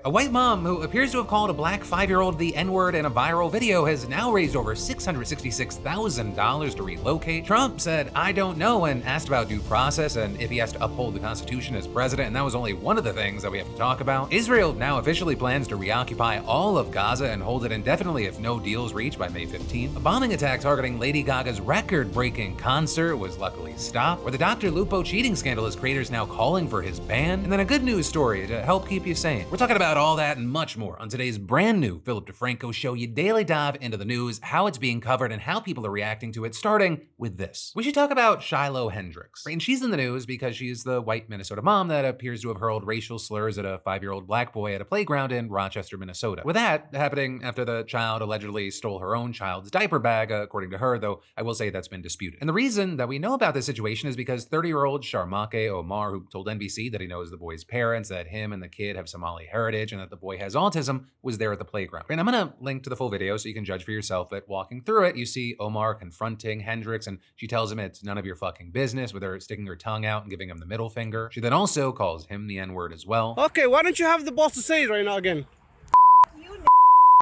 A white mom who appears to have called a black 5-year-old the N-word in a viral video has now raised over $666,000 to relocate. Trump said, "I don't know," and asked about due process and if he has to uphold the Constitution as president, and that was only one of the things that we have to talk about. Israel now officially plans to reoccupy all of Gaza and hold it indefinitely if no deals reached by May 15th. A bombing attack targeting Lady Gaga's record-breaking concert was luckily stopped. Where the Dr. Lupo cheating scandal is creators now calling for his ban. And then a good news story to help keep you sane. We're talking about all that and much more on today's brand new Philip DeFranco show. You daily dive into the news, how it's being covered, and how people are reacting to it, starting with this. We should talk about Shiloh Hendrix. And she's in the news because she's the white Minnesota mom that appears to have hurled racial slurs at a 5-year-old black boy at a playground in Rochester, Minnesota. With that happening after the child allegedly stole her own child's diaper bag, according to her, though I will say that's been disputed. And the reason that we know about this situation is because 30-year-old Sharmake Omar, who told NBC that he knows the boy's parents, that him and the kid have Somali heritage, and that the boy has autism, was there at the playground. And I'm gonna link to the full video so you can judge for yourself, but walking through it, you see Omar confronting Hendrix, and she tells him it's none of your fucking business, with her sticking her tongue out and giving him the middle finger. She then also calls him the N-word as well. Okay, why don't you have the balls to say it right now again?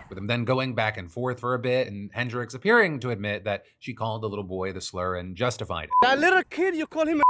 With them then going back and forth for a bit, and Hendrix appearing to admit that she called the little boy the slur and justified it. That little kid, you call him a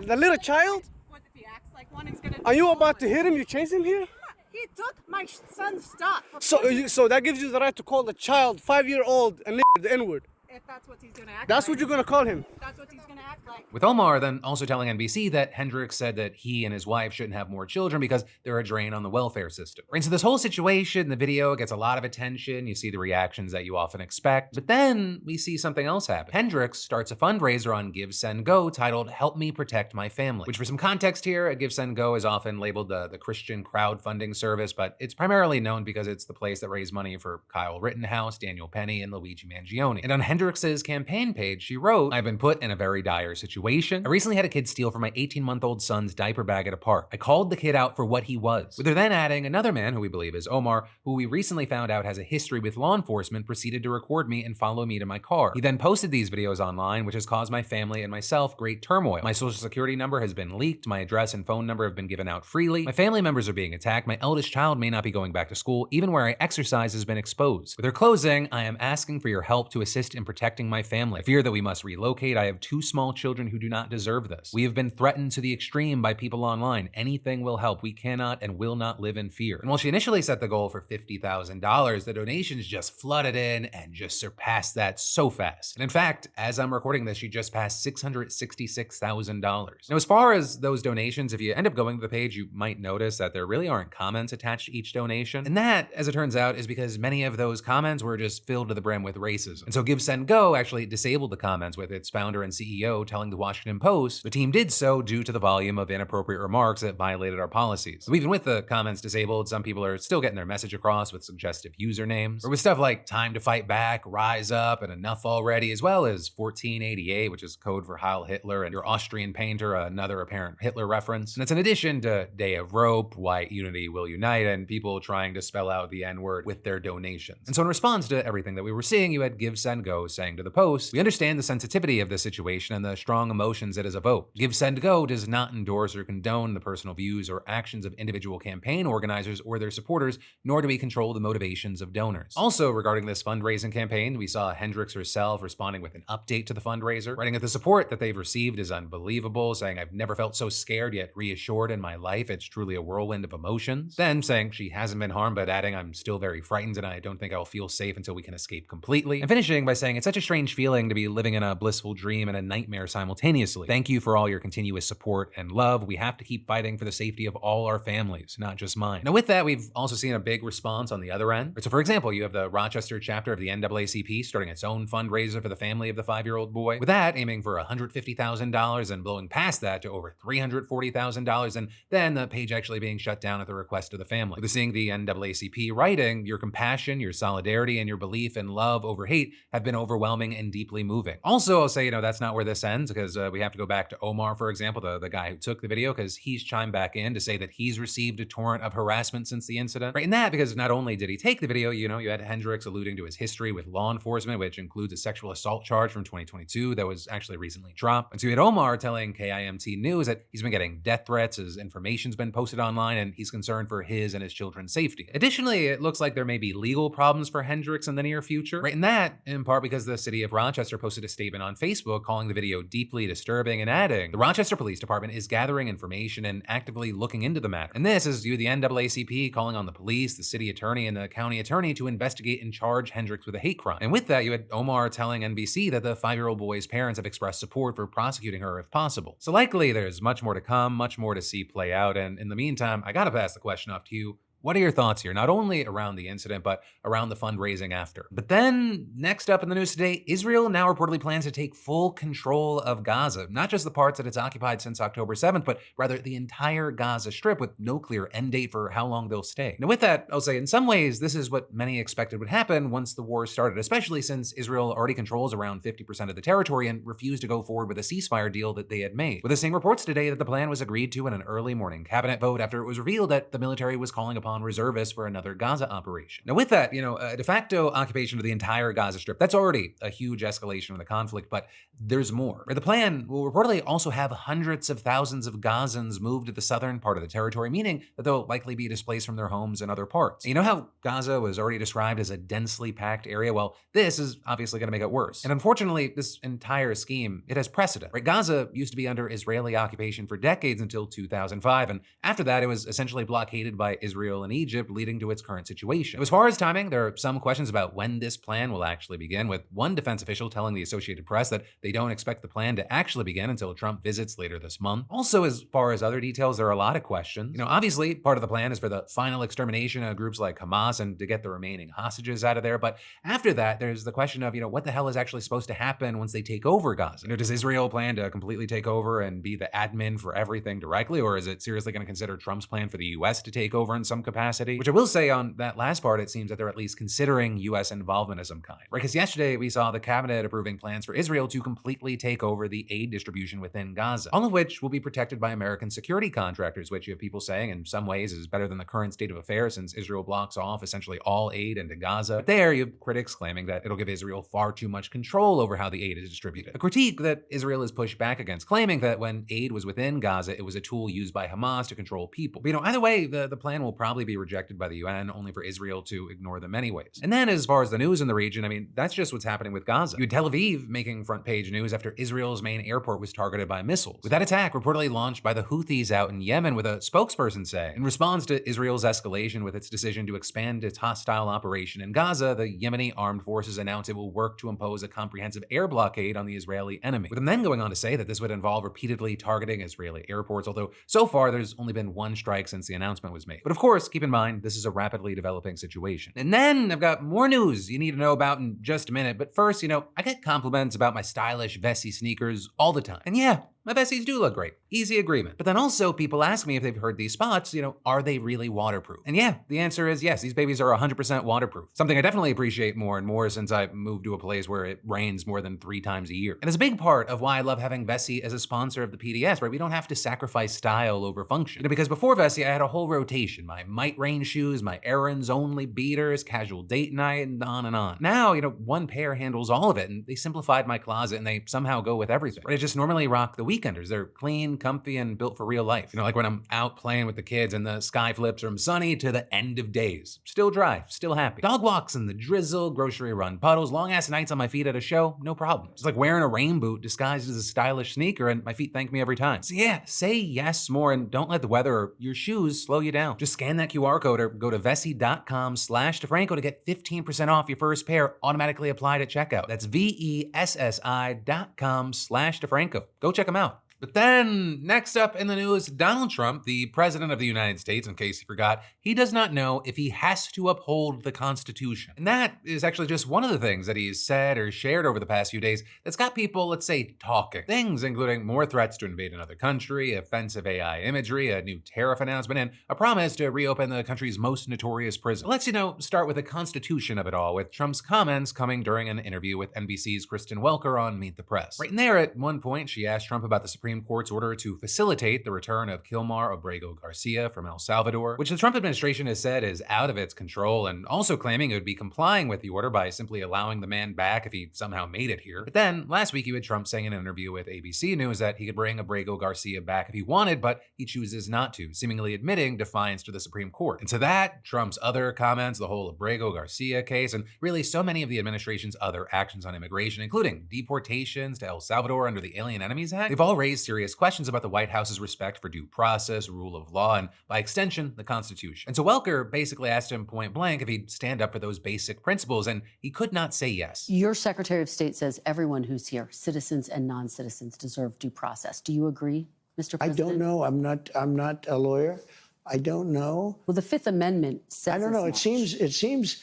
the little child? What if he acts like one? He's gonna. Are you about to hit him? You chase him here? He took my son's stuff. So that gives you the right to call the child, 5-year-old, and the N-word. If that's what he's gonna act. That's like. what you're gonna call him. That's what he's gonna act like. With Omar then also telling NBC that Hendrix said that he and his wife shouldn't have more children because they're a drain on the welfare system. And so this whole situation, the video gets a lot of attention. You see the reactions that you often expect. But then we see something else happen. Hendrix starts a fundraiser on Give, Send, Go titled "Help Me Protect My Family," which for some context here, Give, Send, Go is often labeled the Christian crowdfunding service, but it's primarily known because it's the place that raised money for Kyle Rittenhouse, Daniel Penny, and Luigi Mangione. And on Hendrix's campaign page, she wrote, "I've been put in a very dire situation. I recently had a kid steal from my 18-month-old son's diaper bag at a park. I called the kid out for what he was." With her then adding, "Another man, who we believe is Omar, who we recently found out has a history with law enforcement, proceeded to record me and follow me to my car. He then posted these videos online, which has caused my family and myself great turmoil. My social security number has been leaked, my address and phone number have been given out freely, my family members are being attacked, my eldest child may not be going back to school, even where I exercise has been exposed. With her closing, I am asking for your help to assist in protecting my family. I fear that we must relocate. I have 2 small children who do not deserve this. We have been threatened to the extreme by people online. Anything will help. We cannot and will not live in fear." And while she initially set the goal for $50,000, the donations just flooded in and just surpassed that so fast. And in fact, as I'm recording this, she just passed $666,000. Now, as far as those donations, if you end up going to the page, you might notice that there really aren't comments attached to each donation. And that, as it turns out, is because many of those comments were just filled to the brim with racism. And so Give, Send, Go actually disabled the comments, with its founder and CEO telling the Washington Post the team did so due to the volume of inappropriate remarks that violated our policies. So even with the comments disabled, some people are still getting their message across with suggestive usernames, or with stuff like "Time to Fight Back," "Rise Up," and "Enough Already," as well as 1488, which is code for Heil Hitler, and "Your Austrian Painter," another apparent Hitler reference. And it's in addition to "Day of Rope," "White Unity Will Unite," and people trying to spell out the N-word with their donations. And so in response to everything that we were seeing, you had Give, Send, Go saying to the Post, "We understand the sensitivity of this situation and the strong emotions it has evoked. Give, Send, Go does not endorse or condone the personal views or actions of individual campaign organizers or their supporters, nor do we control the motivations of donors." Also, regarding this fundraising campaign, we saw Hendrix herself responding with an update to the fundraiser, writing that the support that they've received is unbelievable, saying, "I've never felt so scared yet reassured in my life. It's truly a whirlwind of emotions." Then saying she hasn't been harmed, but adding, "I'm still very frightened and I don't think I'll feel safe until we can escape completely." And finishing by saying, "It's such a strange feeling to be living in a blissful dream and a nightmare simultaneously. Thank you for all your continuous support and love. We have to keep fighting for the safety of all our families, not just mine." Now with that, we've also seen a big response on the other end. So for example, you have the Rochester chapter of the NAACP starting its own fundraiser for the family of the 5-year-old boy, with that aiming for $150,000 and blowing past that to over $340,000, and then the page actually being shut down at the request of the family. With seeing the NAACP writing, "Your compassion, your solidarity, and your belief in love over hate have been overwhelming and deeply moving. Also, I'll say, that's not where this ends, because we have to go back to Omar, for example, the guy who took the video, because he's chimed back in to say that he's received a torrent of harassment since the incident. Right in that, because not only did he take the video, you had Hendricks alluding to his history with law enforcement, which includes a sexual assault charge from 2022 that was actually recently dropped. And so you had Omar telling KIMT News that he's been getting death threats, his information's been posted online, and he's concerned for his and his children's safety. Additionally, it looks like there may be legal problems for Hendricks in the near future. Right in that, in part because the city of Rochester posted a statement on Facebook calling the video deeply disturbing and adding, the Rochester Police Department is gathering information and actively looking into the matter. And this is the NAACP calling on the police, the city attorney, and the county attorney to investigate and charge Hendricks with a hate crime. And with that, you had Omar telling NBC that the 5-year-old boy's parents have expressed support for prosecuting her if possible. So likely there's much more to come, much more to see play out. And in the meantime, I gotta pass the question off to you. What are your thoughts here, not only around the incident, but around the fundraising after? But then, next up in the news today, Israel now reportedly plans to take full control of Gaza, not just the parts that it's occupied since October 7th, but rather the entire Gaza Strip with no clear end date for how long they'll stay. Now with that, I'll say in some ways, this is what many expected would happen once the war started, especially since Israel already controls around 50% of the territory and refused to go forward with a ceasefire deal that they had made. With the same reports today that the plan was agreed to in an early morning cabinet vote after it was revealed that the military was calling upon reservists for another Gaza operation. Now with that, a de facto occupation of the entire Gaza Strip, that's already a huge escalation of the conflict, but there's more. The plan will reportedly also have hundreds of thousands of Gazans moved to the southern part of the territory, meaning that they'll likely be displaced from their homes in other parts. You know how Gaza was already described as a densely packed area? Well, this is obviously going to make it worse. And unfortunately, this entire scheme, it has precedent. Gaza used to be under Israeli occupation for decades until 2005, and after that, it was essentially blockaded by Israel and Egypt, leading to its current situation. As far as timing, there are some questions about when this plan will actually begin, with one defense official telling the Associated Press that they don't expect the plan to actually begin until Trump visits later this month. Also, as far as other details, there are a lot of questions. Obviously, part of the plan is for the final extermination of groups like Hamas and to get the remaining hostages out of there, but after that, there's the question of, what the hell is actually supposed to happen once they take over Gaza? Does Israel plan to completely take over and be the admin for everything directly, or is it seriously going to consider Trump's plan for the US to take over in some capacity? Which I will say on that last part, it seems that they're at least considering US involvement of some kind. Because yesterday we saw the cabinet approving plans for Israel to completely take over the aid distribution within Gaza, all of which will be protected by American security contractors, which you have people saying in some ways is better than the current state of affairs since Israel blocks off essentially all aid into Gaza. But there you have critics claiming that it'll give Israel far too much control over how the aid is distributed. A critique that Israel has pushed back against, claiming that when aid was within Gaza, it was a tool used by Hamas to control people. But either way, the plan will probably be rejected by the UN, only for Israel to ignore them anyways. And then as far as the news in the region, that's just what's happening with Gaza. You had Tel Aviv making front page news after Israel's main airport was targeted by missiles, with that attack reportedly launched by the Houthis out in Yemen, with a spokesperson saying, in response to Israel's escalation with its decision to expand its hostile operation in Gaza, the Yemeni armed forces announced it will work to impose a comprehensive air blockade on the Israeli enemy, with them then going on to say that this would involve repeatedly targeting Israeli airports, although so far there's only been one strike since the announcement was made. But of course, keep in mind, this is a rapidly developing situation. And then I've got more news you need to know about in just a minute, but first, I get compliments about my stylish Vessi sneakers all the time. And yeah, my Vessies do look great. Easy agreement. But then also people ask me if they've heard these spots, are they really waterproof? And yeah, the answer is yes, these babies are 100% waterproof. Something I definitely appreciate more and more since I moved to a place where it rains more than 3 times a year. And it's a big part of why I love having Vessi as a sponsor of the PDS, right? We don't have to sacrifice style over function. Because before Vessi, I had a whole rotation. My Might Rain shoes, my errands only beaters, casual date night, and on and on. Now, one pair handles all of it, and they simplified my closet and they somehow go with everything. Right? I just normally rock the weekenders. They're clean, comfy, and built for real life. Like when I'm out playing with the kids and the sky flips from sunny to the end of days. Still dry, still happy. Dog walks in the drizzle, grocery run puddles, long ass nights on my feet at a show, no problem. It's like wearing a rain boot disguised as a stylish sneaker and my feet thank me every time. So yeah, say yes more and don't let the weather or your shoes slow you down. Just scan that QR code or go to vessi.com/DeFranco to get 15% off your first pair automatically applied at checkout. That's VESSI.com/DeFranco. Go check them out. But then, next up in the news, Donald Trump, the president of the United States, in case you forgot, he does not know if he has to uphold the Constitution. And that is actually just one of the things that he's said or shared over the past few days that's got people, let's say, talking. Things including more threats to invade another country, offensive AI imagery, a new tariff announcement, and a promise to reopen the country's most notorious prison. Let's, start with the Constitution of it all, with Trump's comments coming during an interview with NBC's Kristen Welker on Meet the Press. Right in there, at one point, she asked Trump about the Supreme Court's order to facilitate the return of Kilmar Abrego Garcia from El Salvador, which the Trump administration has said is out of its control, and also claiming it would be complying with the order by simply allowing the man back if he somehow made it here. But then, last week, you had Trump saying in an interview with ABC News that he could bring Abrego Garcia back if he wanted, but he chooses not to, seemingly admitting defiance to the Supreme Court. And to that, Trump's other comments, the whole Abrego Garcia case, and really so many of the administration's other actions on immigration, including deportations to El Salvador under the Alien Enemies Act, they've all raised serious questions about the White House's respect for due process, rule of law, and by extension, the Constitution. And so Welker basically asked him point blank if he'd stand up for those basic principles, and he could not say yes. Your Secretary of State says everyone who's here, citizens and non-citizens, deserve due process. Do you agree, Mr. President? I don't know. I'm not a lawyer. I don't know. Well, the Fifth Amendment says I don't know. as It seems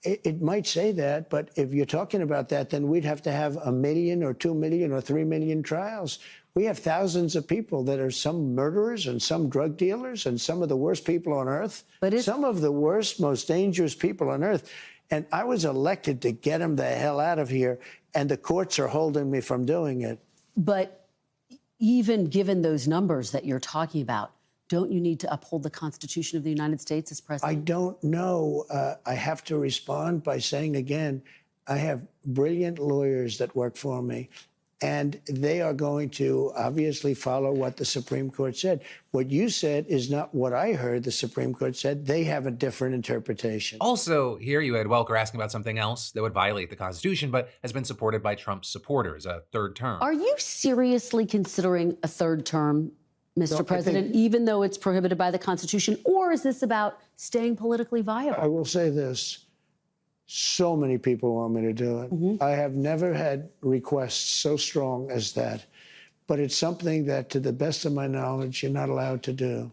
it might say that, but if you're talking about that, then we'd have to have 1 million or 2 million or 3 million trials. We have thousands of people that are some murderers and some drug dealers and some of the worst people on earth. But some of the worst, most dangerous people on earth. And I was elected to get them the hell out of here, and the courts are holding me from doing it. But even given those numbers that you're talking about, don't you need to uphold the Constitution of the United States as president? I don't know. I have to respond by saying again, I have brilliant lawyers that work for me, and they are going to obviously follow what the Supreme Court said. What you said is not what I heard the Supreme Court said. They have a different interpretation. Also, here you had Welker asking about something else that would violate the Constitution, but has been supported by Trump's supporters, a third term. Are you seriously considering a third term, Mr. President, even though it's prohibited by the Constitution? Or is this about staying politically viable? I will say this. So many people want me to do it. I have never had requests so strong as that. But it's something that, to the best of my knowledge, you're not allowed to do.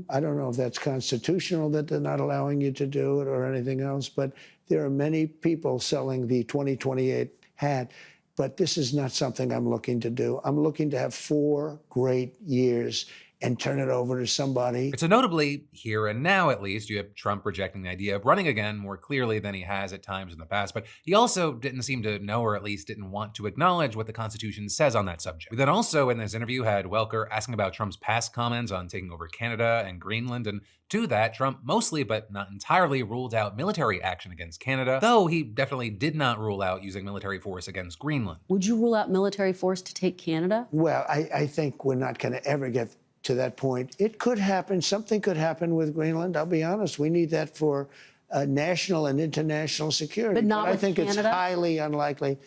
I don't know if that's constitutional that they're not allowing you to do it or anything else, but there are many people selling the 2028 hat. But this is not something I'm looking to do. I'm looking to have 4 great years and turn it over to somebody. So notably, here and now at least, you have Trump rejecting the idea of running again more clearly than he has at times in the past. But he also didn't seem to know, or at least didn't want to acknowledge, what the Constitution says on that subject. We then also in this interview had Welker asking about Trump's past comments on taking over Canada and Greenland, and to that, Trump mostly, but not entirely, ruled out military action against Canada, though he definitely did not rule out using military force against Greenland. Would you rule out military force to take Canada? Well, I think we're not going to ever get to that point. It could happen. Something could happen with Greenland. I'll be honest. We need that for national and international security. But not I with think Canada? It's highly unlikely.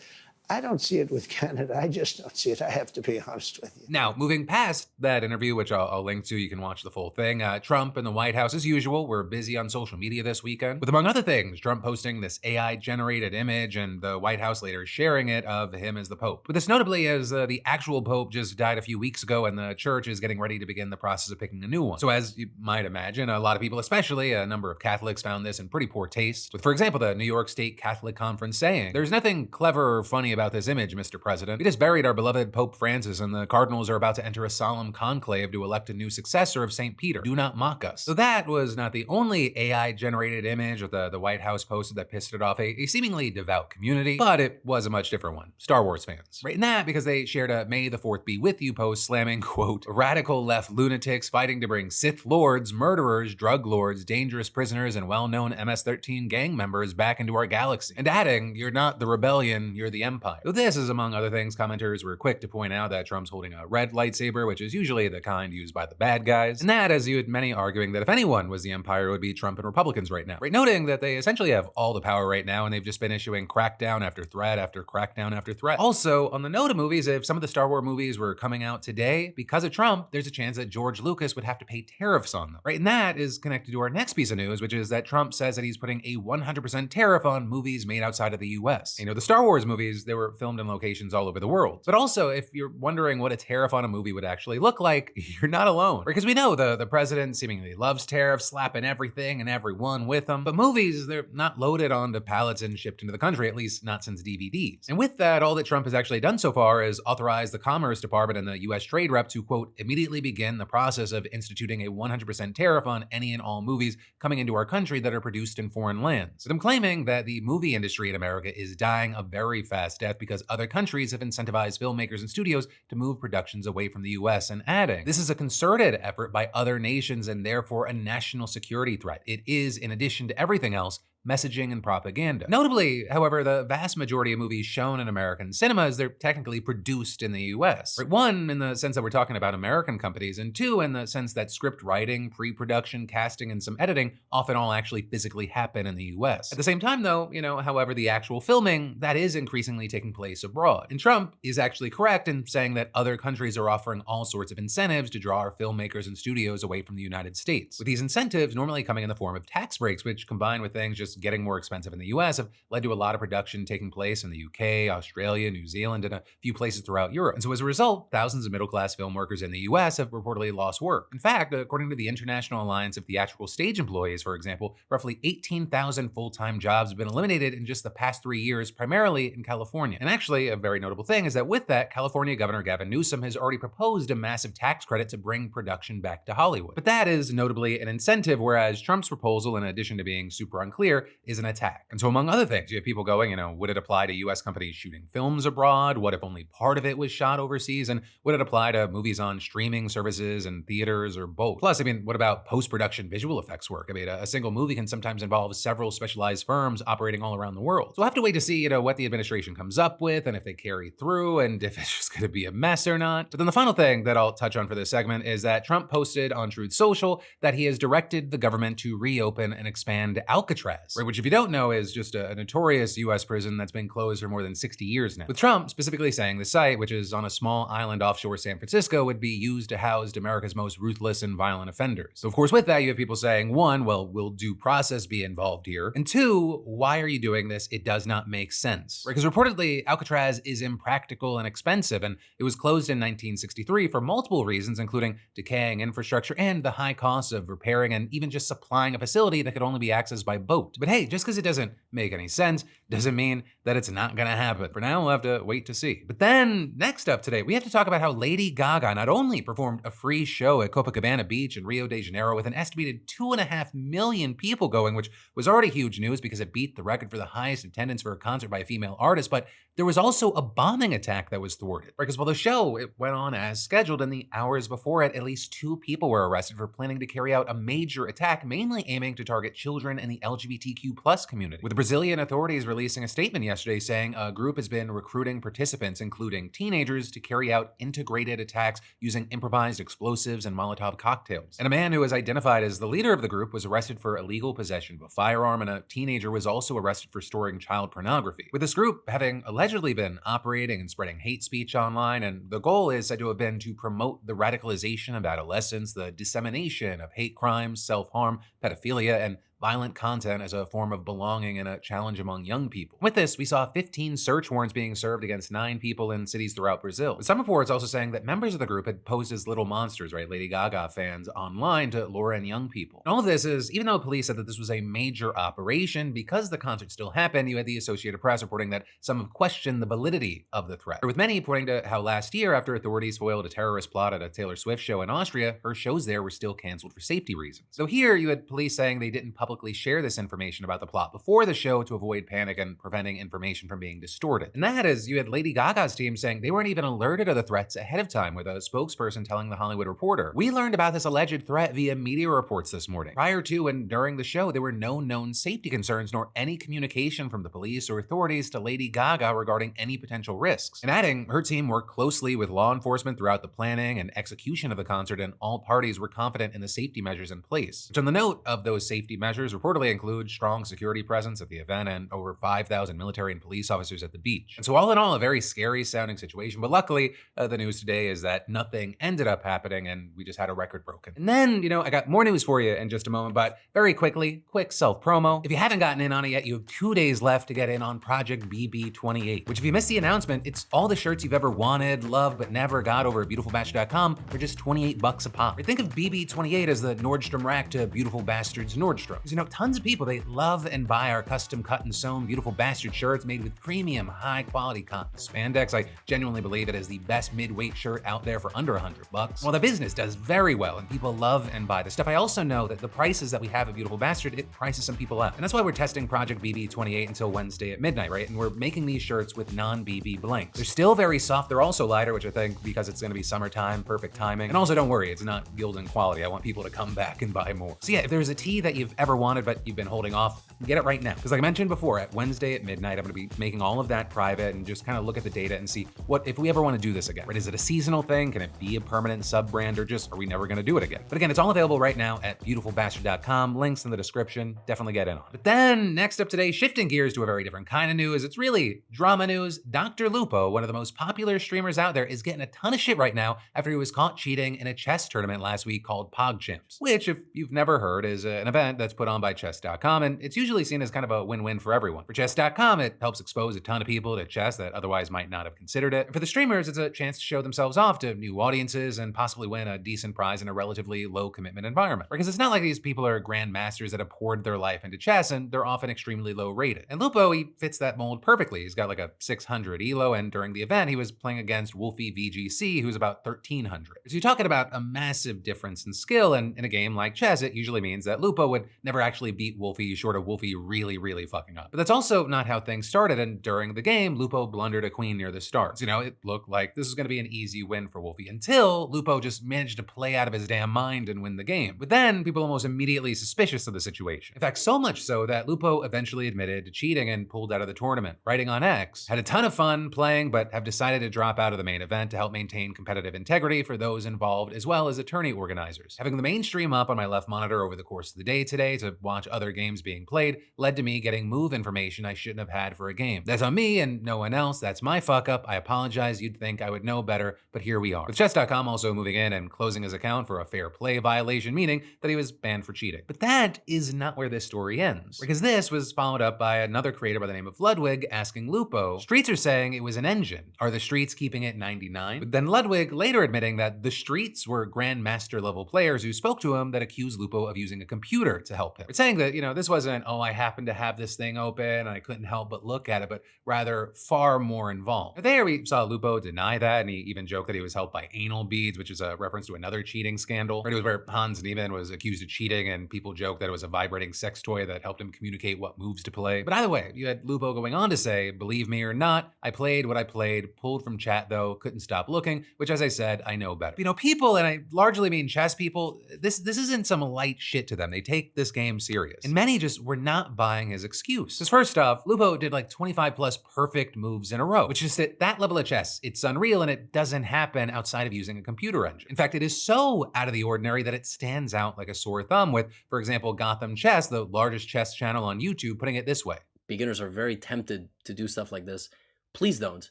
I don't see it with Canada. I just don't see it. I have to be honest with you. Now, moving past that interview, which I'll link to, you can watch the full thing, Trump and the White House, as usual, were busy on social media this weekend, with, among other things, Trump posting this AI-generated image and the White House later sharing it of him as the Pope. But this notably as the actual Pope just died a few weeks ago and the church is getting ready to begin the process of picking a new one. So as you might imagine, a lot of people, especially a number of Catholics, found this in pretty poor taste, with, for example, the New York State Catholic Conference saying, "There's nothing clever or funny about this image, Mr. President. We just buried our beloved Pope Francis, and the cardinals are about to enter a solemn conclave to elect a new successor of St. Peter. Do not mock us." So that was not the only AI-generated image that the White House posted that pissed it off a seemingly devout community, but it was a much different one. Star Wars fans. Right in that, because they shared a "May the 4th be with you" post slamming, quote, "radical left lunatics fighting to bring Sith lords, murderers, drug lords, dangerous prisoners, and well-known MS-13 gang members back into our galaxy," and adding, "You're not the rebellion, you're the empire." So this is, among other things, commenters were quick to point out that Trump's holding a red lightsaber, which is usually the kind used by the bad guys, and that, as you had many arguing that if anyone was the empire, it would be Trump and Republicans right now. Right, noting that they essentially have all the power right now, and they've just been issuing crackdown after threat after crackdown after threat. Also, on the note of movies, if some of the Star Wars movies were coming out today, because of Trump, there's a chance that George Lucas would have to pay tariffs on them. Right, and that is connected to our next piece of news, which is that Trump says that he's putting a 100% tariff on movies made outside of the US. You know, the Star Wars movies, they were filmed in locations all over the world. But also, if you're wondering what a tariff on a movie would actually look like, you're not alone. Because we know the president seemingly loves tariffs, slapping everything and everyone with them. But movies, they're not loaded onto pallets and shipped into the country, at least not since DVDs. And with that, all that Trump has actually done so far is authorize the Commerce Department and the US Trade Rep to, quote, immediately begin the process of instituting a 100% tariff on any and all movies coming into our country that are produced in foreign lands. With him claiming that the movie industry in America is dying a very fast death because other countries have incentivized filmmakers and studios to move productions away from the US, and adding, this is a concerted effort by other nations and therefore a national security threat. It is, in addition to everything else, messaging and propaganda. Notably, however, the vast majority of movies shown in American cinemas, they're technically produced in the US. Right? One, in the sense that we're talking about American companies, and two, in the sense that script writing, pre-production, casting, and some editing often all actually physically happen in the US. At the same time though, however, the actual filming, that is increasingly taking place abroad. And Trump is actually correct in saying that other countries are offering all sorts of incentives to draw our filmmakers and studios away from the United States. With these incentives normally coming in the form of tax breaks, which combined with things just getting more expensive in the US have led to a lot of production taking place in the UK, Australia, New Zealand, and a few places throughout Europe. And so as a result, thousands of middle-class film workers in the US have reportedly lost work. In fact, according to the International Alliance of Theatrical Stage Employees, for example, roughly 18,000 full-time jobs have been eliminated in just the past 3 years, primarily in California. And actually, a very notable thing is that with that, California Governor Gavin Newsom has already proposed a massive tax credit to bring production back to Hollywood. But that is notably an incentive, whereas Trump's proposal, in addition to being super unclear, is an attack. And so among other things, you have people going, would it apply to US companies shooting films abroad? What if only part of it was shot overseas? And would it apply to movies on streaming services and theaters, or both? Plus, what about post-production visual effects work? A single movie can sometimes involve several specialized firms operating all around the world. So we'll have to wait to see, what the administration comes up with and if they carry through and if it's just gonna be a mess or not. But then the final thing that I'll touch on for this segment is that Trump posted on Truth Social that he has directed the government to reopen and expand Alcatraz, right? Which, if you don't know, is just a notorious US prison that's been closed for more than 60 years now. With Trump specifically saying the site, which is on a small island offshore San Francisco, would be used to house America's most ruthless and violent offenders. So of course with that, you have people saying, one, well, will due process be involved here? And two, why are you doing this? It does not make sense. Right? Because reportedly, Alcatraz is impractical and expensive, and it was closed in 1963 for multiple reasons, including decaying infrastructure and the high costs of repairing and even just supplying a facility that could only be accessed by boat. But hey, just because it doesn't make any sense doesn't mean that it's not gonna happen. For now, we'll have to wait to see. But then, next up today, we have to talk about how Lady Gaga not only performed a free show at Copacabana Beach in Rio de Janeiro with an estimated 2.5 million people going, which was already huge news because it beat the record for the highest attendance for a concert by a female artist, but there was also a bombing attack that was thwarted. Because while the show, it went on as scheduled, in the hours before it, at least 2 people were arrested for planning to carry out a major attack, mainly aiming to target children and the LGBTQ+ community. With the Brazilian authorities releasing a statement yesterday saying a group has been recruiting participants, including teenagers, to carry out integrated attacks using improvised explosives and Molotov cocktails. And a man who was identified as the leader of the group was arrested for illegal possession of a firearm, and a teenager was also arrested for storing child pornography. With this group having allegedly been operating and spreading hate speech online, and the goal is said to have been to promote the radicalization of adolescents, the dissemination of hate crimes, self-harm, pedophilia, and violent content as a form of belonging and a challenge among young people. With this, we saw 15 search warrants being served against 9 people in cities throughout Brazil. Some reports also saying that members of the group had posed as little monsters, right, Lady Gaga fans, online to lure in young people. And all of this is, even though police said that this was a major operation, because the concert still happened, you had the Associated Press reporting that some have questioned the validity of the threat. With many pointing to how last year, after authorities foiled a terrorist plot at a Taylor Swift show in Austria, her shows there were still canceled for safety reasons. So here, you had police saying they didn't publicly share this information about the plot before the show to avoid panic and preventing information from being distorted. And that is, you had Lady Gaga's team saying they weren't even alerted of the threats ahead of time, with a spokesperson telling The Hollywood Reporter, "We learned about this alleged threat via media reports this morning. Prior to and during the show, there were no known safety concerns nor any communication from the police or authorities to Lady Gaga regarding any potential risks." And adding, her team worked closely with law enforcement throughout the planning and execution of the concert, and all parties were confident in the safety measures in place. Which, on the note of those safety measures, measures reportedly include strong security presence at the event and over 5,000 military and police officers at the beach. And so all in all, a very scary sounding situation. But luckily, the news today is that nothing ended up happening and we just had a record broken. And then, I got more news for you in just a moment, but very quickly, quick self-promo. If you haven't gotten in on it yet, you have 2 days left to get in on Project BB28, which if you missed the announcement, it's all the shirts you've ever wanted, loved, but never got over at BeautifulBastard.com for just $28 a pop. Or think of BB28 as the Nordstrom rack to Beautiful Bastards Nordstrom. Because tons of people, they love and buy our custom cut and sewn Beautiful Bastard shirts made with premium, high quality cotton spandex. I genuinely believe it is the best mid-weight shirt out there for under $100. Well, the business does very well and people love and buy this stuff. I also know that the prices that we have at Beautiful Bastard, it prices some people out. And that's why we're testing Project BB28 until Wednesday at midnight, right? And we're making these shirts with non-BB blanks. They're still very soft. They're also lighter, which I think because it's gonna be summertime, perfect timing. And also don't worry, it's not Gildan quality. I want people to come back and buy more. So yeah, if there's a tee that you've ever wanted but you've been holding off, get it right now. Because like I mentioned before, at Wednesday at midnight, I'm gonna be making all of that private and just kind of look at the data and see what if we ever want to do this again. Right? Is it a seasonal thing? Can it be a permanent sub brand, or just are we never gonna do it again? But again, it's all available right now at beautifulbastard.com. Links in the description. Definitely get in on it. But then next up today, shifting gears to a very different kind of news. It's really drama news. Dr. Lupo, one of the most popular streamers out there, is getting a ton of shit right now after he was caught cheating in a chess tournament last week called PogChamps, which, if you've never heard, is an event that's put on by chess.com, and it's usually seen as kind of a win-win for everyone. For chess.com, it helps expose a ton of people to chess that otherwise might not have considered it. And for the streamers, it's a chance to show themselves off to new audiences and possibly win a decent prize in a relatively low commitment environment. Because it's not like these people are grandmasters that have poured their life into chess, and they're often extremely low rated. And Lupo, he fits that mold perfectly. He's got like a 600 elo, and during the event, he was playing against Wolfie VGC, who's about 1300. So you're talking about a massive difference in skill, and in a game like chess, it usually means that Lupo would never actually beat Wolfie, short of Wolfie really fucking up. But that's also not how things started, and during the game, Lupo blundered a queen near the start. So, it looked like this was gonna be an easy win for Wolfie until Lupo just managed to play out of his damn mind and win the game. But then, people almost immediately suspicious of the situation. In fact, so much so that Lupo eventually admitted to cheating and pulled out of the tournament. Writing on X, had a ton of fun playing, but have decided to drop out of the main event to help maintain competitive integrity for those involved, as well as the tourney organizers. Having the main stream up on my left monitor over the course of the day today to watch other games being played led to me getting move information I shouldn't have had for a game. That's on me and no one else. That's my fuck up. I apologize. You'd think I would know better, but here we are. With chess.com also moving in and closing his account for a fair play violation, meaning that he was banned for cheating. But that is not where this story ends, because this was followed up by another creator by the name of Ludwig asking Lupo, streets are saying it was an engine. Are the streets keeping it 99? But then Ludwig later admitting that the streets were grandmaster level players who spoke to him that accused Lupo of using a computer to help him. It's saying that, this wasn't, oh, I happened to have this thing open and I couldn't help but look at it, but rather far more involved. There we saw Lupo deny that, and he even joked that he was helped by anal beads, which is a reference to another cheating scandal. It was where Hans Niemann was accused of cheating, and people joked that it was a vibrating sex toy that helped him communicate what moves to play. But either way, you had Lupo going on to say, believe me or not, I played what I played, pulled from chat though, couldn't stop looking, which as I said, I know better. People, and I largely mean chess people, this isn't some light shit to them. They take this game serious. And many just were not buying his excuse. Because first off, Lupo did like 25 plus perfect moves in a row, which is at that level of chess, it's unreal and it doesn't happen outside of using a computer engine. In fact, it is so out of the ordinary that it stands out like a sore thumb with, for example, Gotham Chess, the largest chess channel on YouTube, putting it this way. Beginners are very tempted to do stuff like this. Please don't.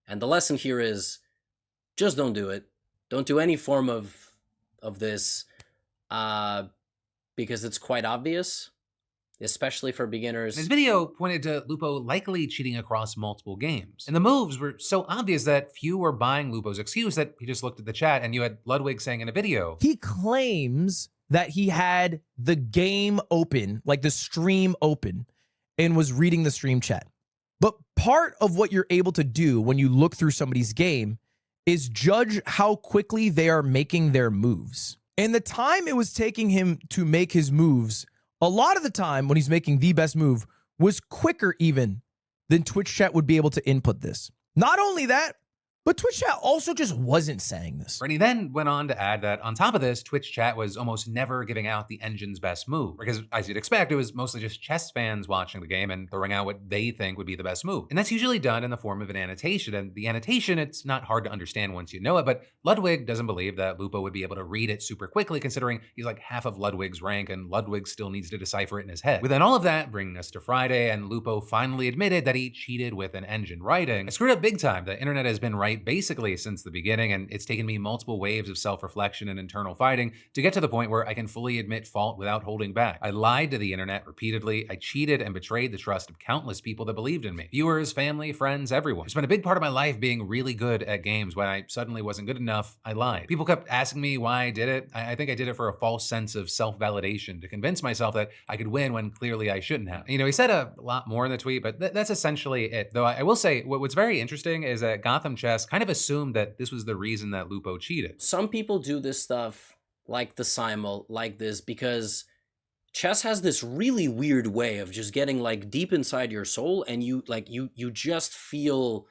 And the lesson here is just don't do it. Don't do any form of this because it's quite obvious, especially for beginners. His video pointed to Lupo likely cheating across multiple games. And the moves were so obvious that few were buying Lupo's excuse that he just looked at the chat, and you had Ludwig saying in a video, he claims that he had the game open, like the stream open, and was reading the stream chat. But part of what you're able to do when you look through somebody's game is judge how quickly they are making their moves. And the time it was taking him to make his moves, a lot of the time when he's making the best move, was quicker even than Twitch chat would be able to input this. Not only that, But Twitch chat also just wasn't saying this. And he then went on to add that on top of this, Twitch chat was almost never giving out the engine's best move. Because as you'd expect, it was mostly just chess fans watching the game and throwing out what they think would be the best move. And that's usually done in the form of an annotation. And the annotation, it's not hard to understand once you know it, but Ludwig doesn't believe that Lupo would be able to read it super quickly, considering he's like half of Ludwig's rank and Ludwig still needs to decipher it in his head. Within all of that, bringing us to Friday, and Lupo finally admitted that he cheated with an engine writing. I screwed up big time. The internet has been right basically since the beginning, and it's taken me multiple waves of self-reflection and internal fighting to get to the point where I can fully admit fault without holding back. I lied to the internet repeatedly. I cheated and betrayed the trust of countless people that believed in me. Viewers, family, friends, everyone. I spent a big part of my life being really good at games. When I suddenly wasn't good enough, I lied. People kept asking me why I did it. I think I did it for a false sense of self-validation, to convince myself that I could win when clearly I shouldn't have. You know, he said a lot more in the tweet, but that's essentially it. Though I will say, what's very interesting is that Gotham Chess kind of assumed that this was the reason that Lupo cheated. Some people do this stuff like the Simul, like this, because chess has this really weird way of just getting like deep inside your soul, and you just feel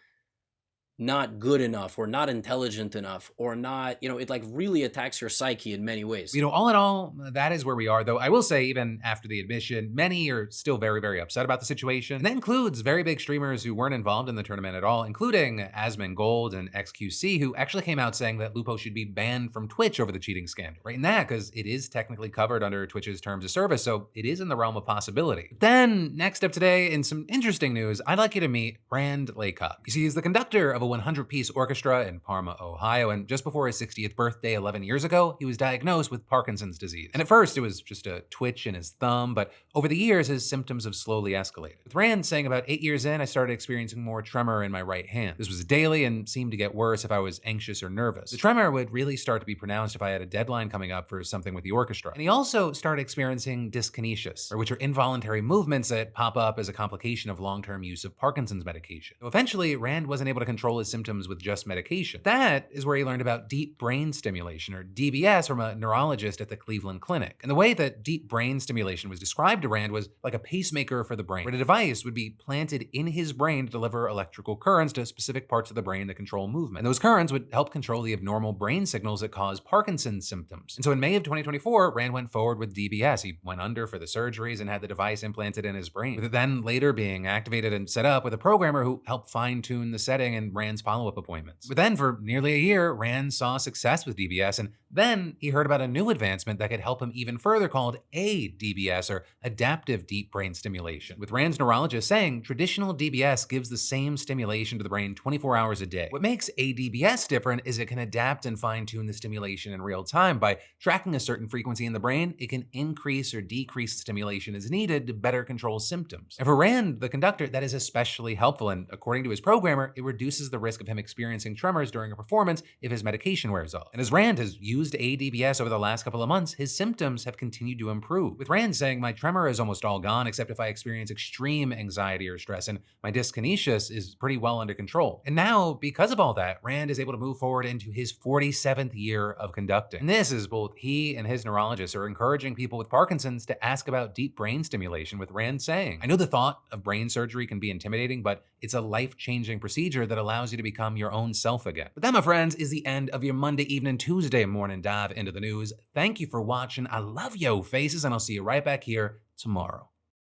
not good enough or not intelligent enough or not, you know, it like really attacks your psyche in many ways. You know, all in all, that is where we are, though I will say even after the admission, many are still very, very upset about the situation. And that includes very big streamers who weren't involved in the tournament at all, including Asmongold and XQC, who actually came out saying that Lupo should be banned from Twitch over the cheating scandal. Right in that, because it is technically covered under Twitch's terms of service, so it is in the realm of possibility. But then, next up today, in some interesting news, I'd like you to meet Rand Laycock. You see, he's the conductor of a 100-piece orchestra in Parma, Ohio, and just before his 60th birthday 11 years ago, he was diagnosed with Parkinson's disease. And at first, it was just a twitch in his thumb, but over the years, his symptoms have slowly escalated. With Rand saying about 8 years in, I started experiencing more tremor in my right hand. This was daily and seemed to get worse if I was anxious or nervous. The tremor would really start to be pronounced if I had a deadline coming up for something with the orchestra. And he also started experiencing dyskinesis, which are involuntary movements that pop up as a complication of long-term use of Parkinson's medication. So eventually, Rand wasn't able to control his symptoms with just medication. That is where he learned about deep brain stimulation, or DBS, from a neurologist at the Cleveland Clinic. And the way that deep brain stimulation was described to Rand was like a pacemaker for the brain, where the device would be planted in his brain to deliver electrical currents to specific parts of the brain that control movement. And those currents would help control the abnormal brain signals that cause Parkinson's symptoms. And so in May of 2024, Rand went forward with DBS. He went under for the surgeries and had the device implanted in his brain, with it then later being activated and set up with a programmer who helped fine-tune the setting and Rand's follow-up appointments. But then for nearly a year, Rand saw success with DBS, and then he heard about a new advancement that could help him even further, called ADBS, or Adaptive Deep Brain Stimulation, with Rand's neurologist saying traditional DBS gives the same stimulation to the brain 24 hours a day. What makes ADBS different is it can adapt and fine-tune the stimulation in real time. By tracking a certain frequency in the brain, it can increase or decrease the stimulation as needed to better control symptoms. And for Rand, the conductor, that is especially helpful, and according to his programmer, it reduces the risk of him experiencing tremors during a performance if his medication wears off. And as Rand has used ADBS over the last couple of months, his symptoms have continued to improve, with Rand saying, my tremor is almost all gone except if I experience extreme anxiety or stress, and my dyskinesis is pretty well under control. And now, because of all that, Rand is able to move forward into his 47th year of conducting. And this is both he and his neurologist are encouraging people with Parkinson's to ask about deep brain stimulation, with Rand saying, I know the thought of brain surgery can be intimidating, but it's a life-changing procedure that allows you to become your own self again. But that, my friends, is the end of your Monday evening, Tuesday morning dive into the news. Thank you for watching. I love yo faces, and I'll see you right back here tomorrow.